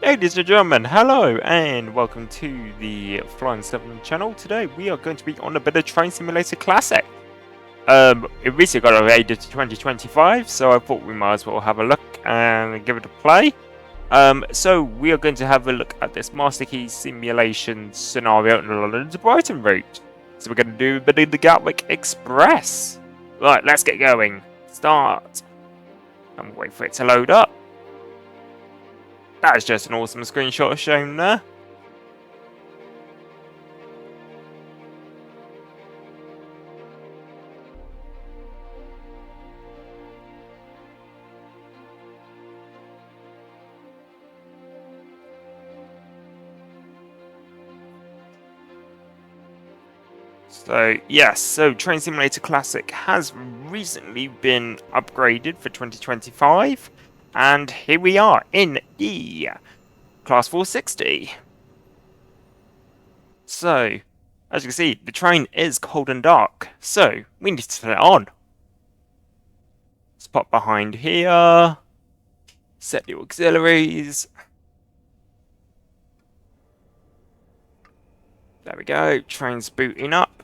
Ladies and gentlemen, hello and welcome to the Flying 7 channel. Today we are going to be on a bit of Train Simulator Classic. It recently got updated to 2025, so I thought we might as well have a look and give it a play. So we are going to have a look at this Master Key simulation scenario in the London to Brighton route. So we're going to do a bit of the Gatwick Express. Right, let's get going. Start. And wait for it to load up. That is just an awesome screenshot shown there. So yes, so Train Simulator Classic has recently been upgraded for 2025, and here we are in the Class 460. So, as you can see, the train is cold and dark, so we need to turn it on. Let's pop behind here, set the auxiliaries. There we go, train's booting up.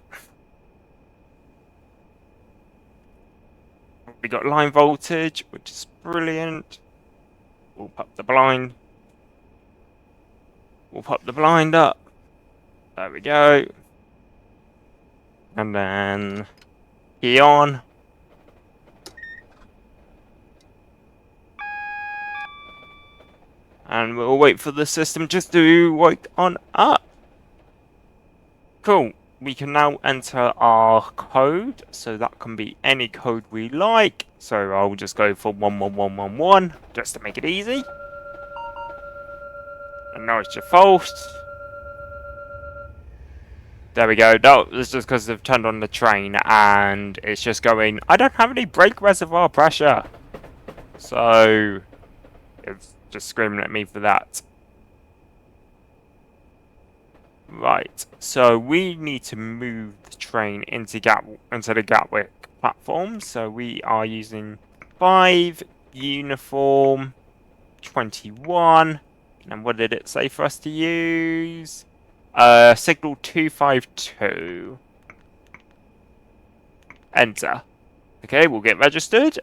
We got line voltage, which is brilliant. We'll pop the blind. We'll pop the blind up. There we go. And then key on. And we'll wait for the system just to wake on up. Cool. We can now enter our code, so that can be any code we like. So I'll just go for 11111 just to make it easy. And now it's your false. There we go. That was just because they've turned on the train and it's just going, I don't have any brake reservoir pressure. So it's just screaming at me for that. Right, so we need to move the train into the Gatwick platform. So we are using 5 uniform 21. And what did it say for us to use? Signal 252. Enter. Okay, we'll get registered.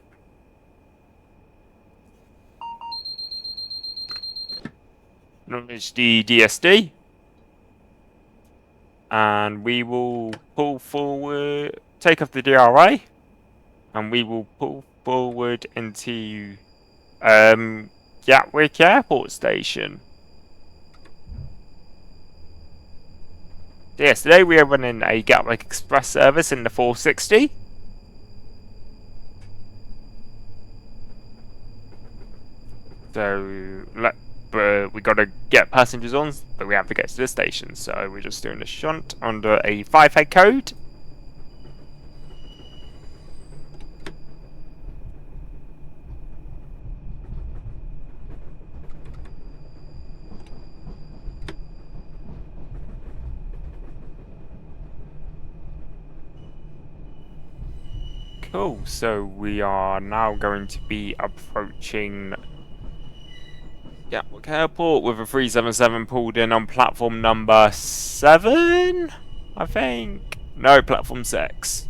Acknowledge the DSD. And we will pull forward, take off the DRA, and we will pull forward into Gatwick Airport Station. So yes, today we are running a Gatwick Express service in the 460. So we got to get passengers on, but we have to get to the station. So we're just doing a shunt under a 5-head code. Cool, so we are now going to be approaching Gatwick Airport with a 377 pulled in on platform number 7, I think? No, platform 6.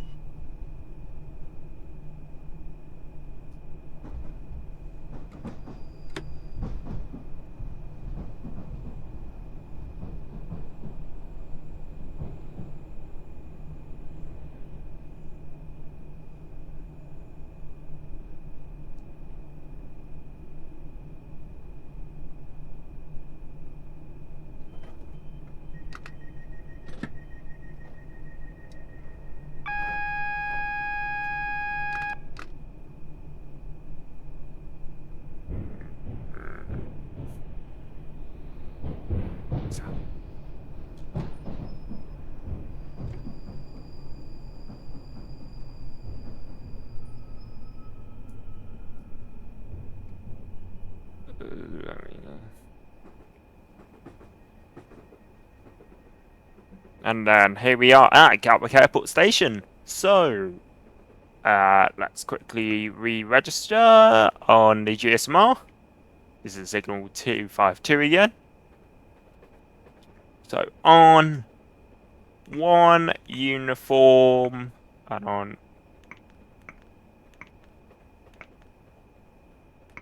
And then here we are at Gatwick Airport Station. So, let's quickly re-register on the GSMR. This is signal 252 again. So on 1 uniform and on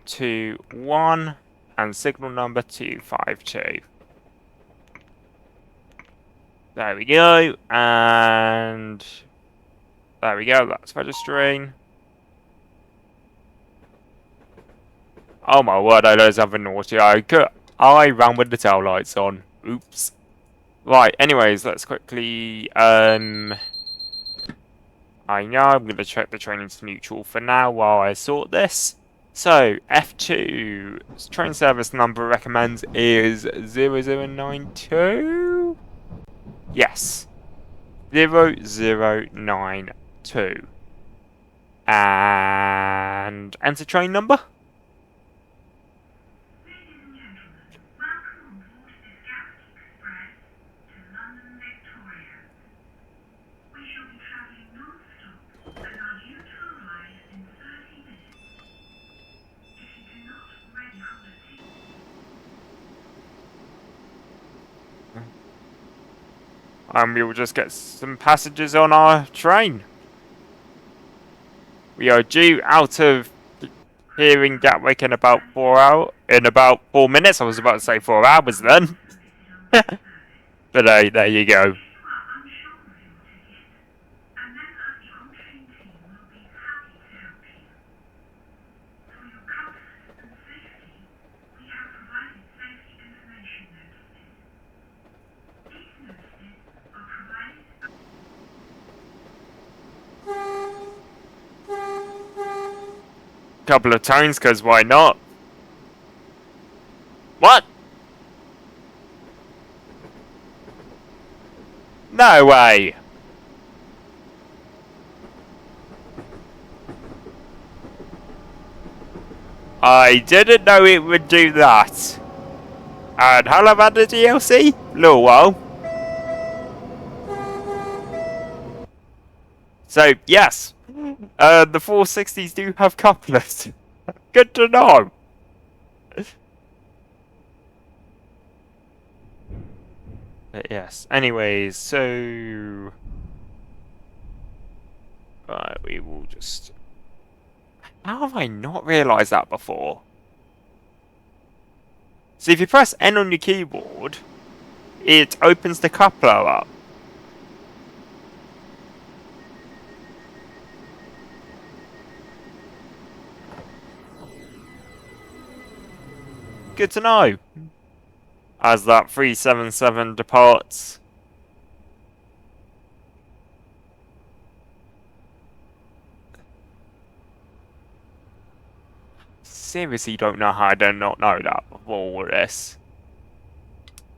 2-1 and signal number 252. There we go, and there we go, that's registering. Oh my word, I know something naughty. I ran with the tail lights on. Oops. Right, anyways, let's quickly, I know I'm going to check the training to neutral for now while I sort this. So, F2, train service number recommends is 0092? Yes. 0092. And enter train number? Ladies and gentlemen, welcome on board this Gatwick Express to London Victoria. We shall be travelling non-stop and are due to arrive in 30 minutes. If you do not already hold a seat... And we will just get some passengers on our train. We are due out of here in Gatwick in about 4 minutes. I was about to say 4 hours then. But hey, there you go. If you are unsure of your ticket, a member of the on-train team will be happy to help you. For your comfort and safety, we have provided safety information notices. These notices are provided... Couple of tones, because why not? What? No way! I didn't know it would do that. And how long had the DLC? A little while. So, yes. The 460s do have couplers. Good to know. But yes. Anyways, so... we will just... How have I not realised that before? So if you press N on your keyboard, it opens the coupler up. Good to know. As that 377 departs. Seriously don't know how I did not know that before this.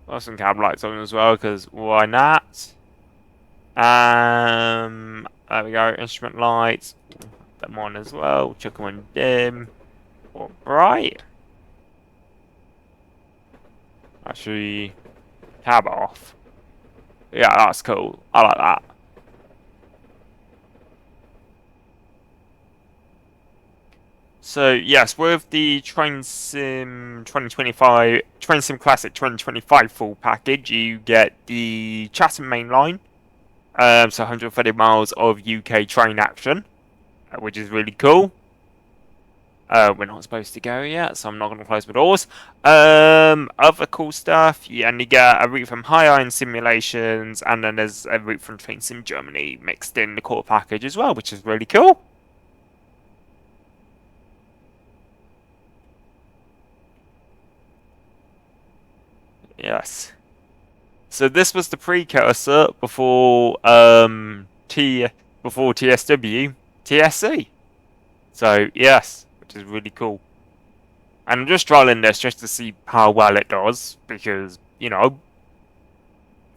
Got some cab lights on as well, because why not? There we go, instrument lights. Put them on as well. Chuck them on dim. Or bright. Actually, cab off. Yeah, that's cool. I like that. So yes, with the Train Sim 2025, Train Sim Classic 2025 full package, you get the Chatham Main Line, so 130 miles of UK train action, which is really cool. We're not supposed to go yet, so I'm not going to close my doors. Other cool stuff, and you get a route from High Iron Simulations, and then there's a route from Train Sim Germany mixed in the core package as well, which is really cool. Yes. So this was the precursor before before TSW, TSC. So yes, which is really cool. And I'm just trialing this just to see how well it does, because you know,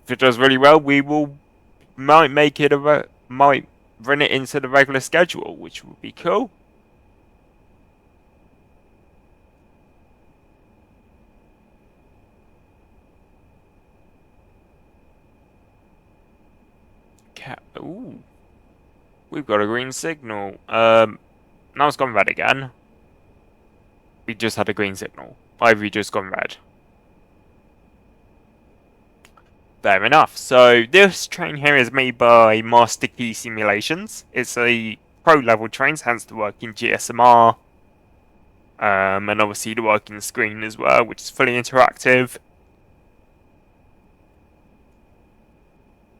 if it does really well, we might make it might run it into the regular schedule, which would be cool. Ooh. We've got a green signal. Now it's gone red again. We just had a green signal. I've just gone red. Fair enough. So this train here is made by Master Key Simulations. It's a pro level train, hence the working GSMR. And obviously the working screen as well, which is fully interactive.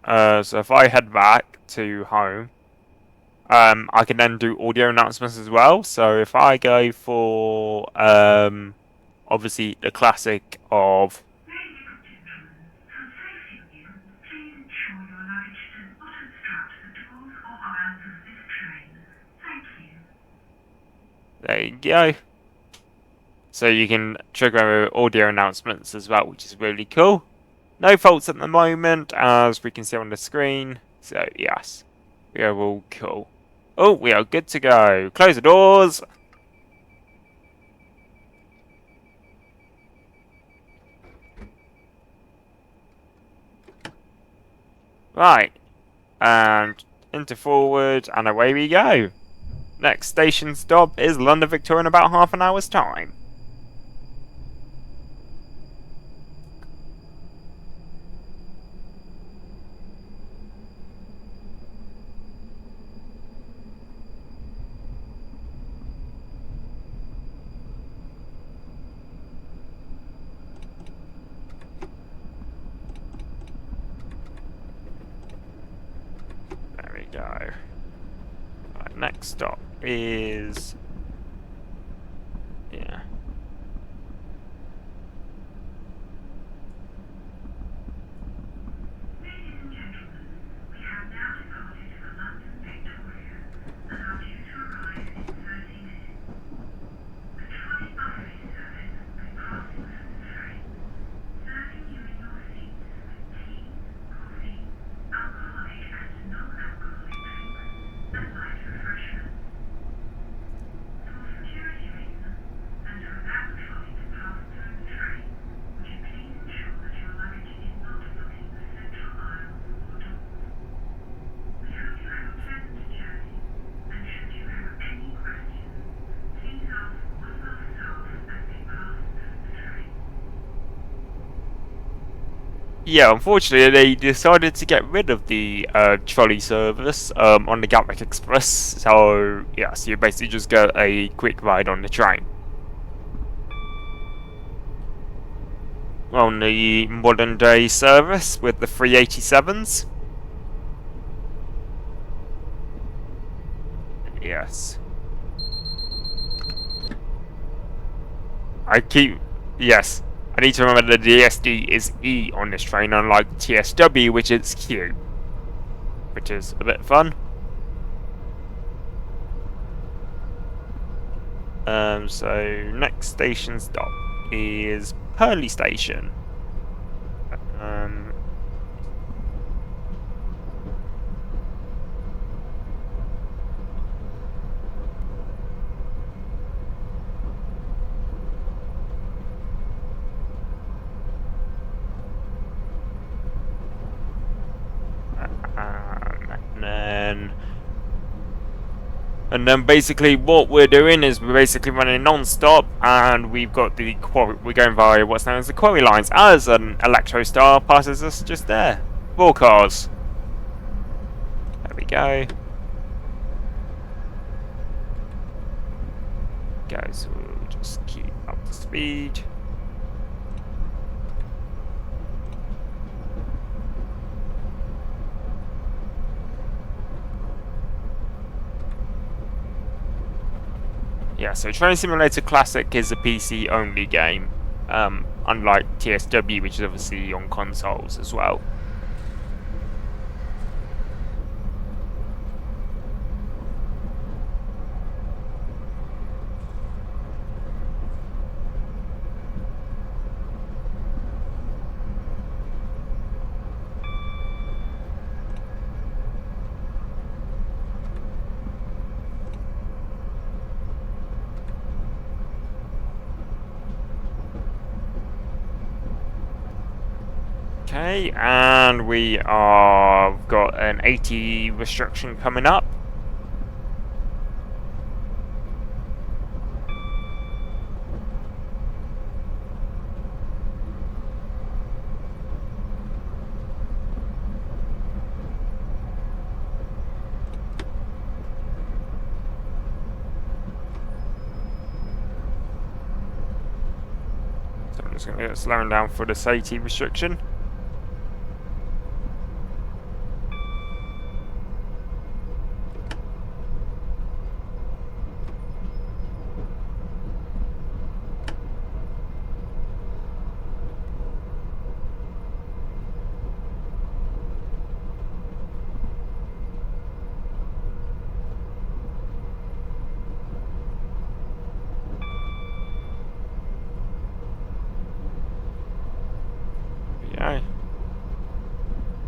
So if I head back to home, I can then do audio announcements as well. So if I go for obviously the classic of Ladies and gentlemen, for safety reasons, please ensure your luggage does not obstruct the doors or aisles of this train. Thank you. there you go. So you can trigger audio announcements as well, which is really cool. No faults at the moment, as we can see on the screen. So yes, we are all cool. Oh, we are good to go. Close the doors. Right, and into forward, and away we go. Next station stop is London Victoria in about half an hour's time. There we go. Right, next stop is... yeah. Ladies and gentlemen, we have now departed for London Victoria and are due to arrive in 30 minutes. A trolley buffet service will be passing through the train, serving you in your seats with tea, coffee, alcoholic and non-alcoholic drinks, and light refreshments. For security reasons, and to allow the trolley to pass through the train, would you please ensure that your luggage is not blocking the central aisles or doors? We hope you have a pleasant journey, and should you have any questions, please ask one of our staff as they pass through the train. Yeah, unfortunately, they decided to get rid of the trolley service on the Gatwick Express. So, yeah, so you basically just get a quick ride on the train. On the modern day service with the 387s. Yes. Yes. I need to remember that the DSD is E on this train, unlike TSW, which is Q. Which is a bit fun. So next station stop is Purley Station. And then basically what we're doing is we're basically running non-stop, and we've got the quarry. We're going via what's known as the quarry lines, as an Electro Star passes us just there. 4 cars. There we go. So we'll just keep up the speed. Yeah, so Train Simulator Classic is a PC only game, unlike TSW, which is obviously on consoles as well. Okay, and we are got an 80 restriction coming up. So I'm just going to get slowing down for the safety restriction. Yeah.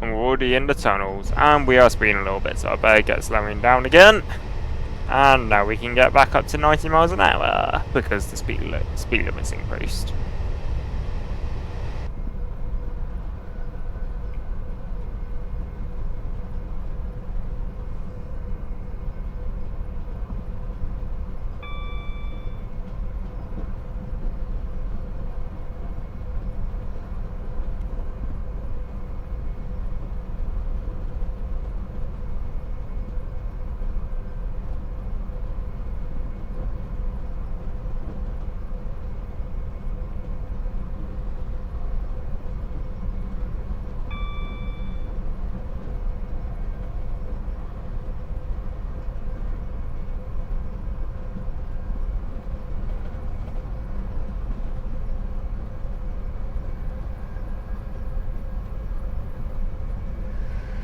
And we're already in the tunnels, and we are speeding a little bit, so I better get slowing down again. And now we can get back up to 90 miles an hour because the speed limit's increased.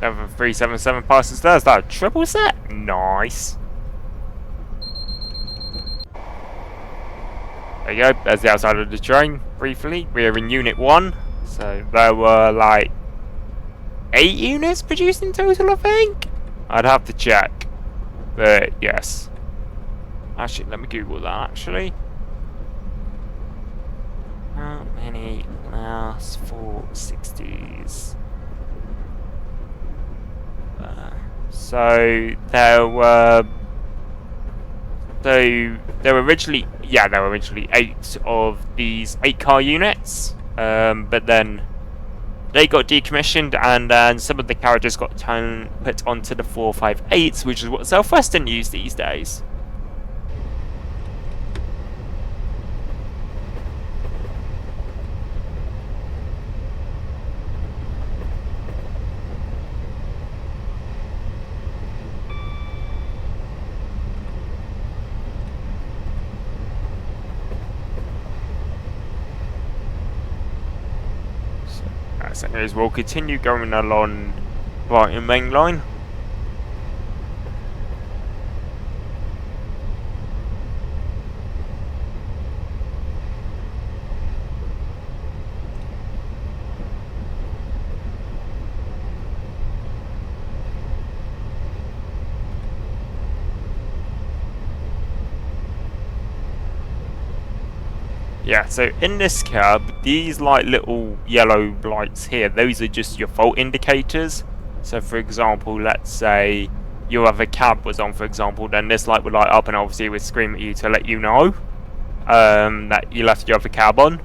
Level 377 passes there. Is that a triple set? Nice. There you go. There's the outside of the train. Briefly, we're in Unit 1. So there were like 8 units produced in total, I think. I'd have to check. But yes. Actually, let me Google that actually. How many Class 460s? So there were originally 8 of these 8-car units, but then they got decommissioned, and then some of the carriages got put onto the 458s, which is what Southwestern use these days. So anyways, we'll continue going along Brighton Main Line. Yeah, so in this cab, these like little yellow lights here, those are just your fault indicators. So for example, let's say your other cab was on, for example, then this light would light up and obviously it would scream at you to let you know that you left your other cab on.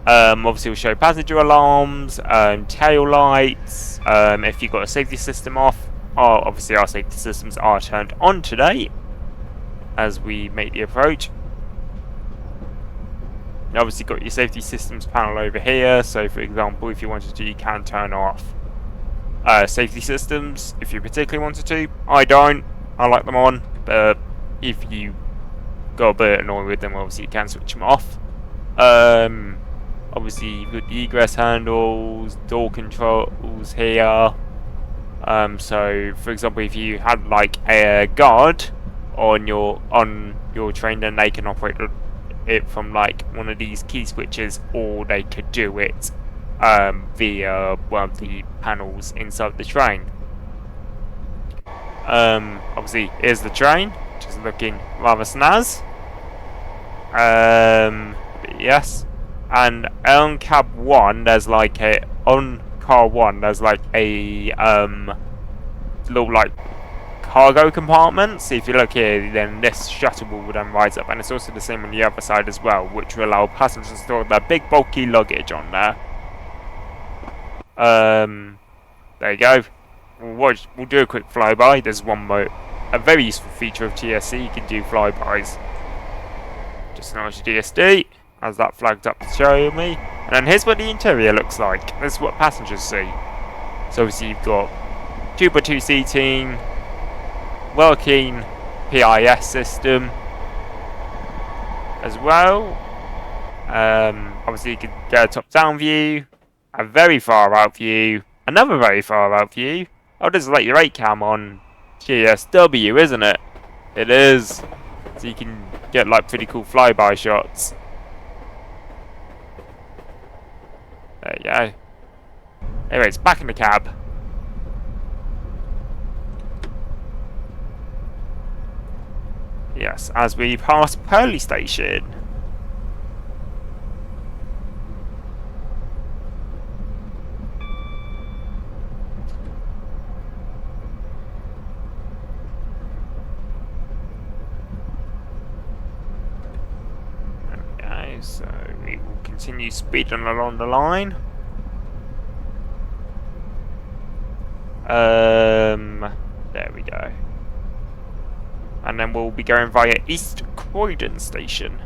Obviously it will show passenger alarms, tail lights, if you've got a safety system off. Obviously our safety systems are turned on today as we make the approach. You obviously got your safety systems panel over here, so for example if you wanted to, you can turn off safety systems if you particularly wanted to. I don't, I like them on, but if you got a bit annoyed with them, obviously you can switch them off. Obviously you've got the egress handles, door controls here. So for example if you had like a guard on your train, then they can operate it from like one of these key switches, or they could do it via one of the panels inside the train. Obviously here's the train, which is looking rather snaz. But yes, and on cab 1 there's like on car 1 there's like a little like cargo compartment. So if you look here, then this shuttle will then rise up, and it's also the same on the other side as well, which will allow passengers to store their big bulky luggage on there. There you go. We'll do a quick flyby. There's one more, a very useful feature of TSC. You can do flybys. Just launch your DSD. as that flagged up to show me. And then here's what the interior looks like. This is what passengers see. So obviously you've got 2x2 seating, working PIS system as well. Obviously you can get a top-down view, a very far-out view, another very far-out view. Oh, this is like your 8-cam on GSW, isn't it? It is. So you can get like pretty cool flyby shots. There you go. Anyways, back in the cab. Yes, as we pass Pearly Station. Okay, so we will continue speeding along the line. There we go. And then we'll be going via East Croydon Station.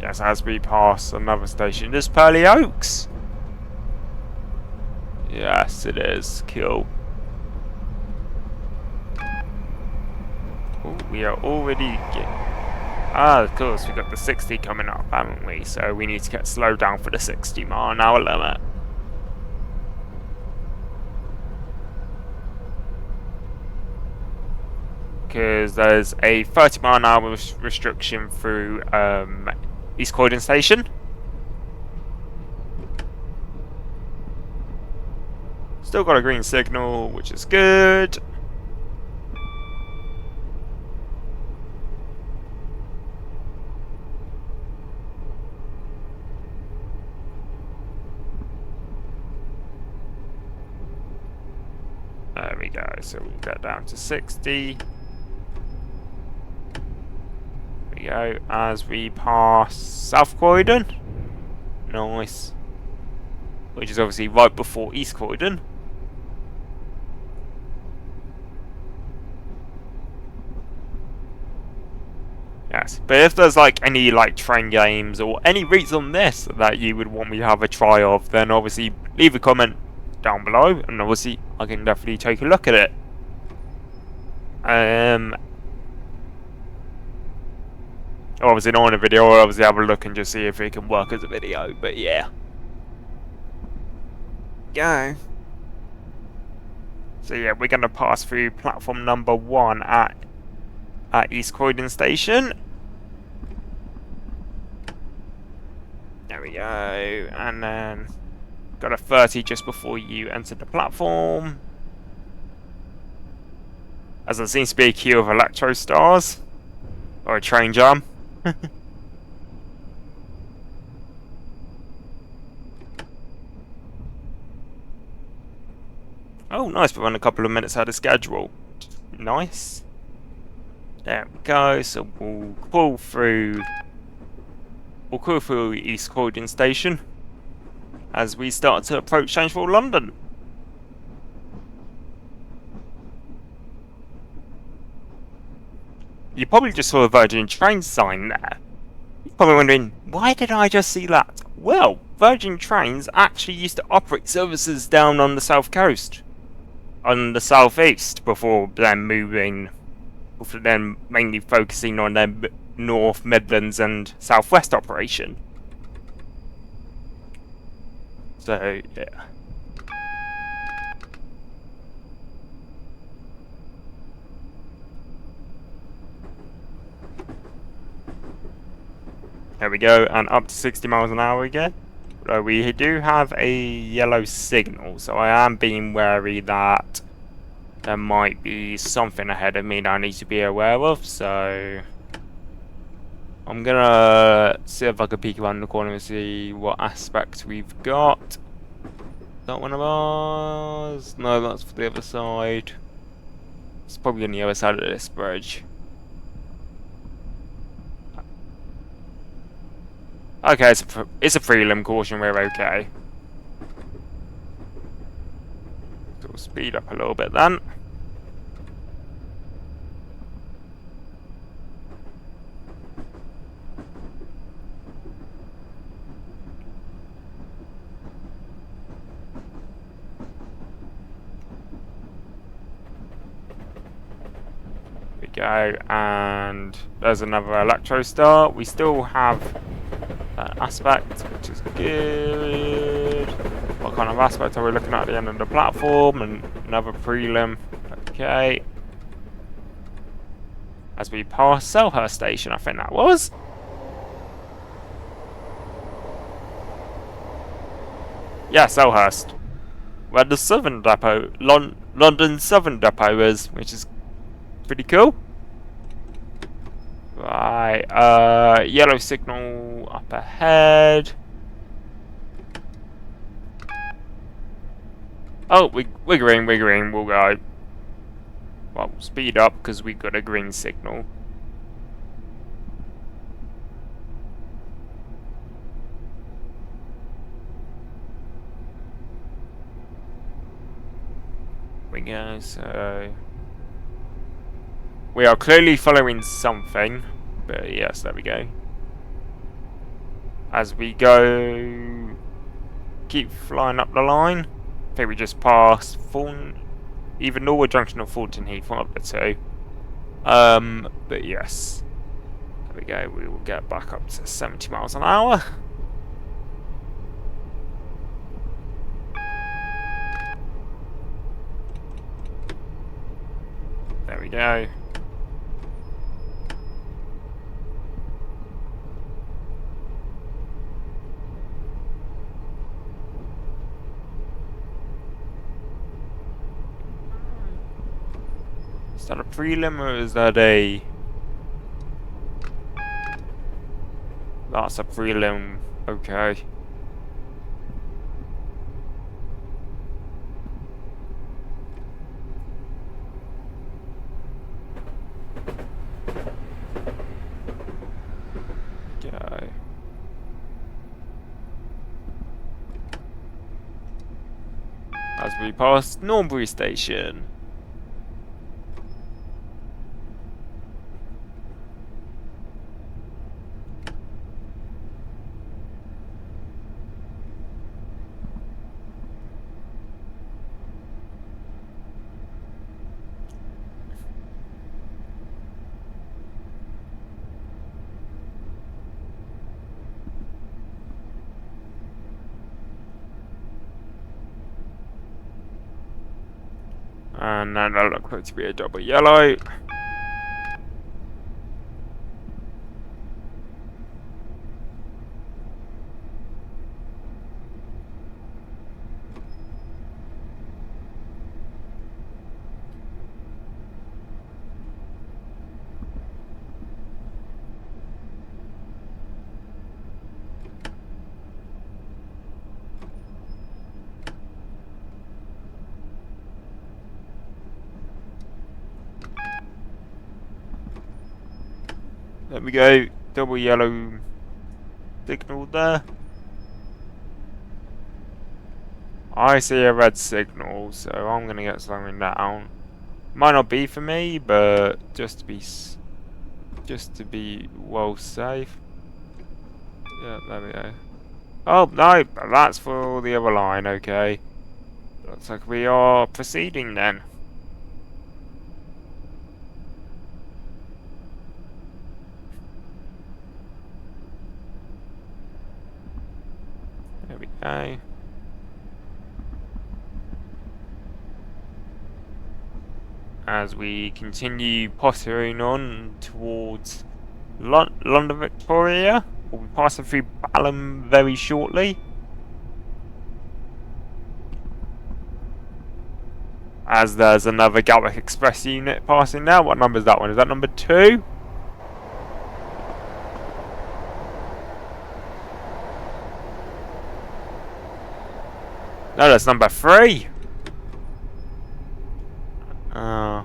Yes, as we pass another station. This Pearly Oaks. Yes, it is. Cool. Ooh, we are already of course, we've got the 60 coming up, haven't we? So we need to get slowed down for the 60-mile-an-hour limit. Because there's a 30-mile-an-hour restriction through East Croydon Station. Still got a green signal, which is good. There we go, so we'll get down to 60. There we go, as we pass South Croydon. Nice. Which is obviously right before East Croydon. Yes, but if there's like any like train games or any routes on this that you would want me to have a try of, then obviously leave a comment down below, and obviously I can definitely take a look at it. Obviously not in a video, I'll obviously have a look and just see if it can work as a video, but yeah. Go. So yeah, we're gonna pass through platform number 1 at East Croydon Station. There we go, and then got a 30 just before you enter the platform. As there seems to be a queue of Electro Stars. Or a train jam. Oh, nice, we're running a couple of minutes out of schedule. Nice. There we go, so we'll call through East Croydon Station as we start to approach Changeful London. You probably just saw a Virgin Trains sign there. You're probably wondering, why did I just see that? Well, Virgin Trains actually used to operate services down on the south coast, on the southeast, before then mainly focusing on their North Midlands and Southwest operation. So, yeah. There we go, and up to 60 miles an hour again. We do have a yellow signal, so I am being wary that there might be something ahead of me that I need to be aware of, so I'm gonna see if I can peek around the corner and see what aspect we've got. Is that one of ours? No, that's for the other side. It's probably on the other side of this bridge. Okay, it's a prelim caution, we're okay. So we'll speed up a little bit then. go, and there's another electro star. We still have that aspect, which is good. What kind of aspect are we looking at the end of the platform? And another prelim. Okay. As we pass Selhurst Station, I think that was. Yeah, Selhurst. Where the Southern Depot, London Southern Depot is, which is pretty cool. Right, yellow signal up ahead. Oh, we're green, we'll go. Well, speed up because we got a green signal. We go, so we are clearly following something, but yes, there we go. As we go, keep flying up the line. I think we just passed either Norwood Junction or Fulton Heath, one of the two. But yes, there we go. We will get back up to 70 miles an hour. There we go. Is that a prelim or is that a... That's a prelim, okay. Okay. As we pass Norbury Station. And then that looks like to be a double yellow. There we go, double yellow signal there. I see a red signal, so I'm gonna get slowing down. Might not be for me, but just to be well safe. Yeah, there we go. Oh no, that's for the other line. Okay, looks like we are proceeding then. There we go. As we continue pottering on towards London Victoria, we'll be passing through Balham very shortly. As there's another Gatwick Express unit passing now. What number is that one? Is that number 2? No, that's number 3. There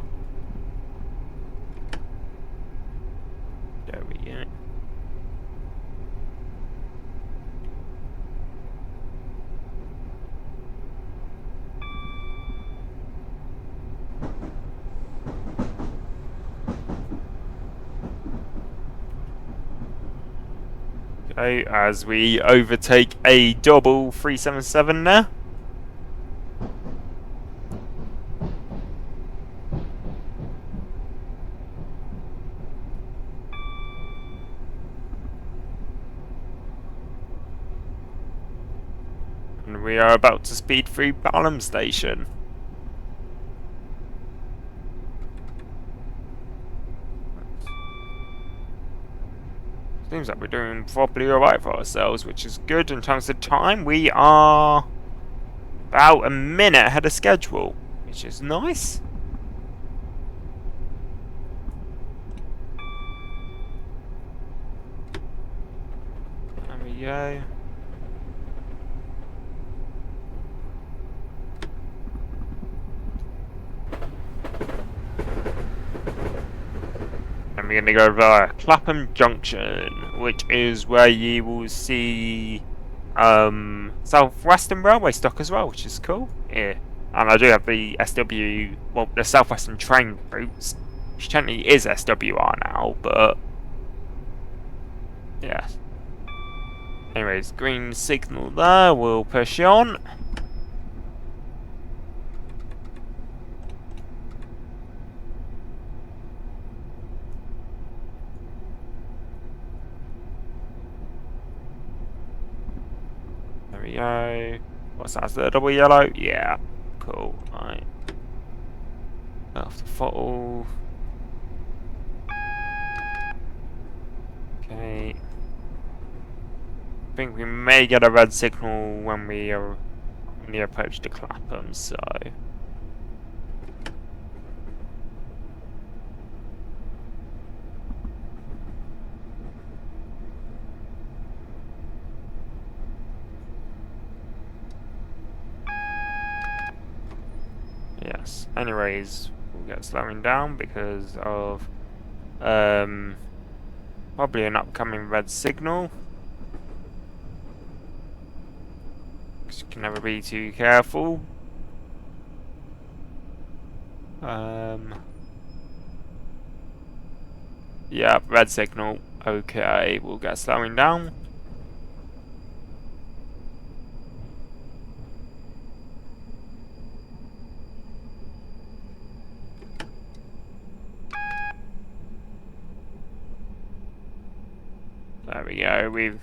we go. Okay, as we overtake a double 377 now. we are about to speed through Balham Station. Seems like we're doing probably alright for ourselves, which is good. In terms of time, we are about a minute ahead of schedule, which is nice. There we go. And we're going to go via Clapham Junction, which is where you will see South Western Railway stock as well, which is cool. Yeah. And I do have the SW, well, the South Western train routes, which technically is SWR now, but yeah. Anyways, green signal there, we'll push on. There we go. What's that? Is that a double yellow? Yeah. Cool. Right. Off the throttle. Okay. I think we may get a red signal when we approach the Clapham, so. Yes. Anyways, we'll get slowing down because of probably an upcoming red signal. You can never be too careful. Yeah, red signal. Okay, we'll get slowing down. There we go, we've...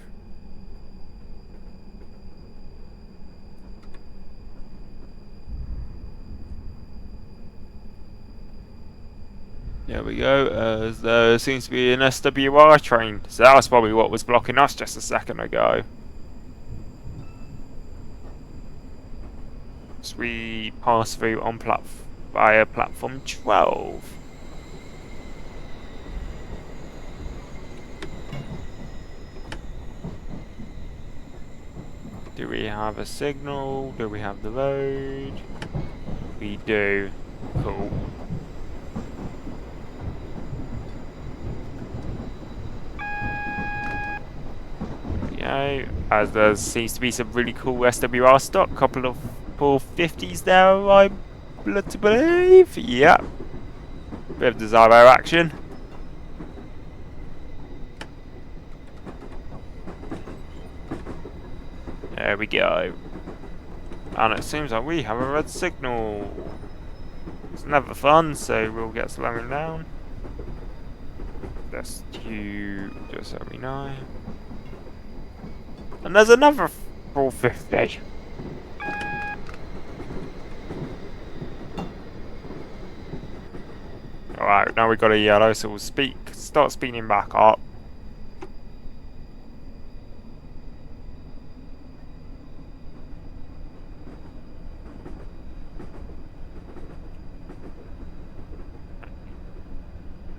There we go, there seems to be an SWR train, so that was probably what was blocking us just a second ago. So we pass through on via platform 12. Do we have a signal? Do we have the road? We do. Cool. As there seems to be some really cool SWR stock, couple of 450s there, I'm led to believe. Yeah. Bit of Desirable action. There we go. And it seems like we have a red signal. It's never fun, so we'll get slowing down. That's you, just so we know. And there's another 450. Alright, now we've got a yellow, so we'll start speeding back up.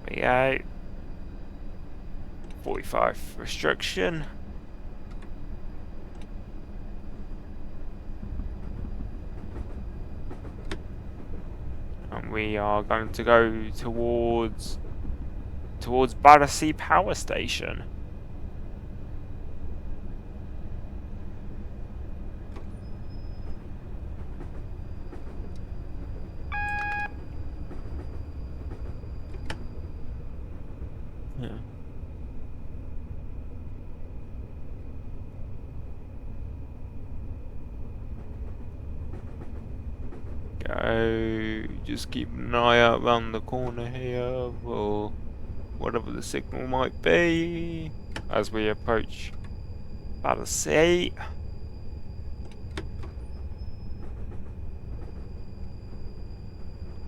There we go. 45 restriction. And we are going to go towards Battersea Power Station. Yeah. Go, just keep an eye out around the corner here for whatever the signal might be as we approach Battersea.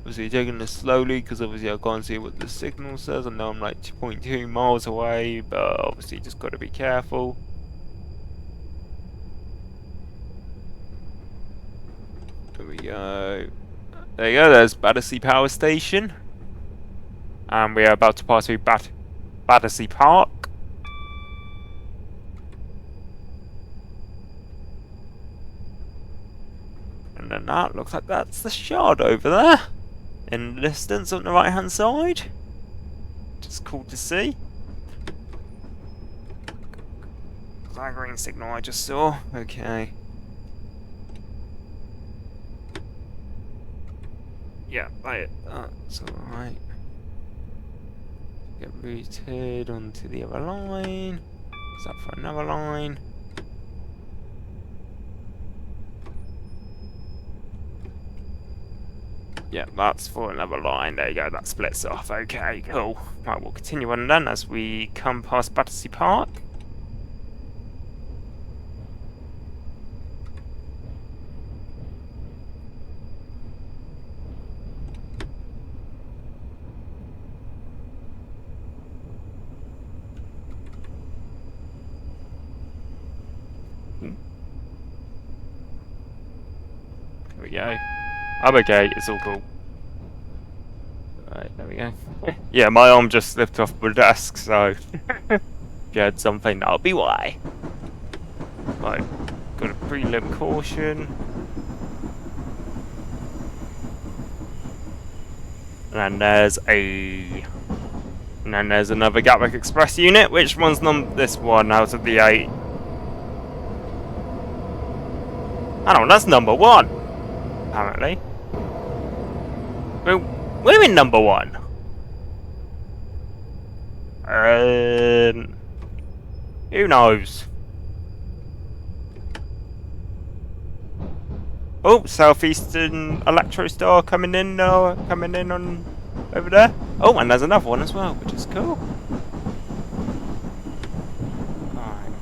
Obviously taking this slowly because obviously I can't see what the signal says. I know I'm like 2.2 miles away, but obviously just got to be careful. There we go. There you go, there's Battersea Power Station. And we are about to pass through Battersea Park. And then that looks like that's the Shard over there. In the distance on the right hand side. Just cool to see. That green signal I just saw. Okay. Yeah, that's alright. Get routed onto the other line. Is that for another line? Yeah, that's for another line. There you go, that splits off. Okay, cool. Right, we'll continue on then as we come past Battersea Park. There we go. I'm okay, it's all cool. Right, there we go. Yeah, my arm just slipped off the desk, so if you had something, that'll be why. Right, got a prelim caution. And then there's another Gatwick Express unit. Which one's this one out of the 8? I don't know, that's number 1. Apparently. We're in number 1. Who knows? Oh, Southeastern Electrostar coming in on over there. Oh, and there's another one as well, which is cool. Alright,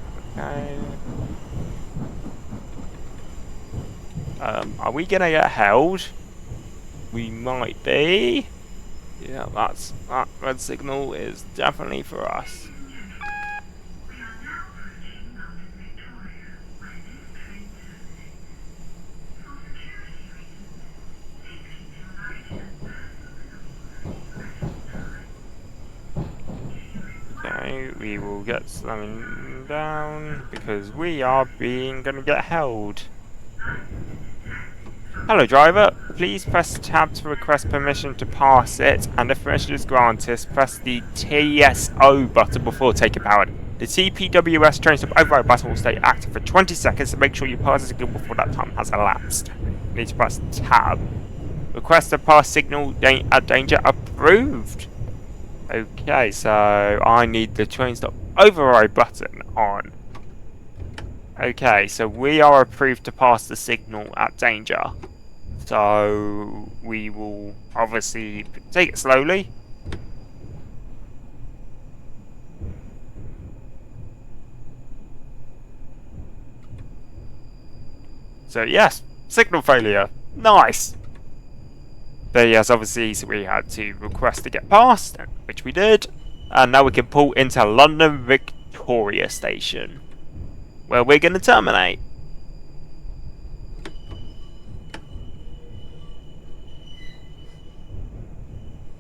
okay. Are we gonna get held? We might be. Yeah, that red signal is definitely for us. Okay, we will get slowing down because we are gonna get held. Hello driver, please press tab to request permission to pass it, and if permission is granted, press the TSO button before taking power. The TPWS train stop override button will stay active for 20 seconds to make sure you pass the signal before that time has elapsed. You need to press tab. Request to pass signal at danger approved. Okay, so I need the train stop override button on. Okay, so we are approved to pass the signal at danger. So we will obviously take it slowly. So yes, signal failure. Nice. But yes, obviously so we had to request to get past, which we did. And now we can pull into London Victoria Station, where we're going to terminate.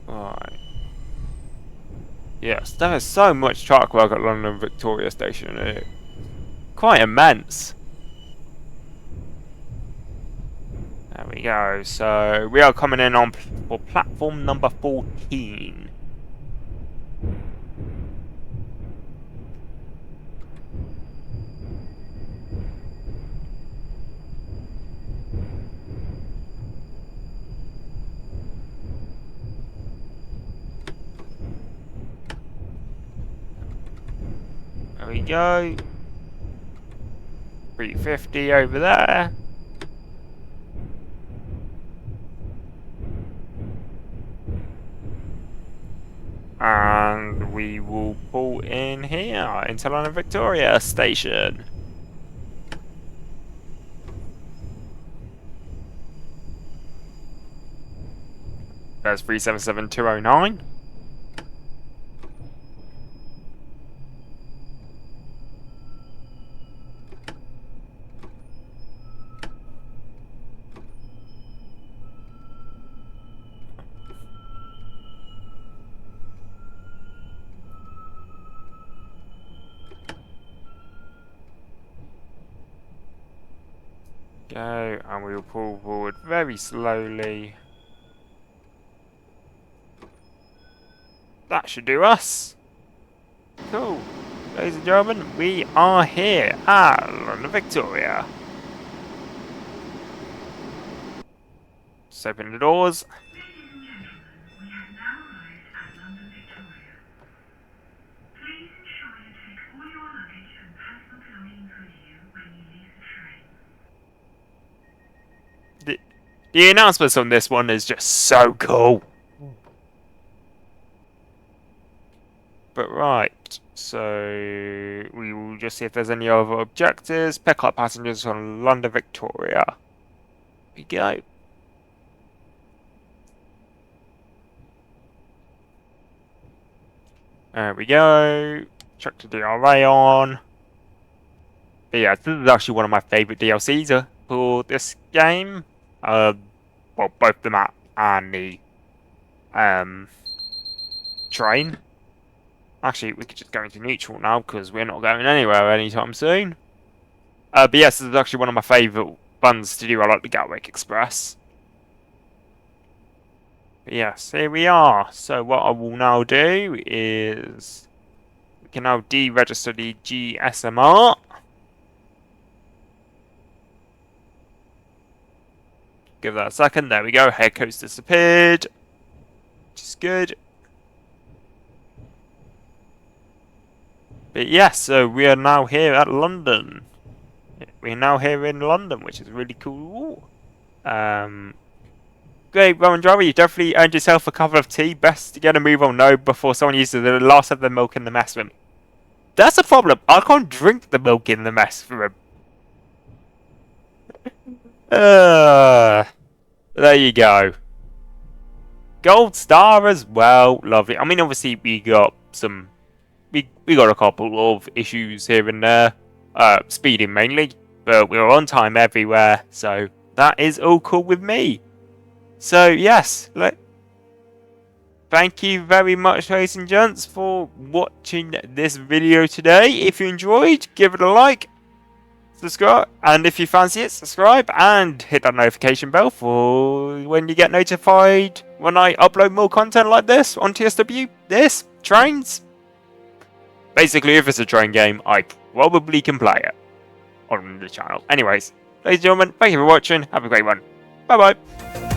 Right. Yes, there is so much track work at London Victoria Station. Quite immense. There we go. So we are coming in on for platform number 14. There we go. 350 over there. And we will pull in here into London Victoria Station. That's 377209. Go, and we will pull forward very slowly. That should do us. Cool. Ladies and gentlemen, we are here at London Victoria. Just open the doors. Ladies and gentlemen, we have now arrived at London Victoria. Please ensure you take all your luggage and personal belongings with you when you leave the train. The announcements on this one is just so cool. But right, so we will just see if there's any other objectives. Pick up passengers on London Victoria. Here we go. There we go. Check the DRA on. But yeah, this is actually one of my favourite DLCs for this game. Well, both the map and the train. Actually, we could just go into neutral now because we're not going anywhere anytime soon. But yes, this is actually one of my favourite ones to do. I like the Gatwick Express. But yes, here we are. So what I will now do is we can now deregister the GSMR. Give that a second. There we go. Head coast disappeared. Which is good. But yes, so we are now here at London. We're now here in London, which is really cool. Great, Roman driver, you definitely earned yourself a cup of tea. Best to get a move on now before someone uses the last of the milk in the mess room. That's a problem. I can't drink the milk in the mess room. There you go. Gold star as well. Lovely. I mean, obviously we got some. We got a couple of issues here and there. Speeding mainly, but we were on time everywhere, so that is all cool with me. So yes, thank you very much, ladies and gents, for watching this video today. If you enjoyed, give it a like, subscribe, and if you fancy it, subscribe and hit that notification bell for when you get notified when I upload more content like this on TSW. Trains. Basically, if it's a train game, I probably can play it on the channel. Anyways, ladies and gentlemen, thank you for watching. Have a great one. Bye bye.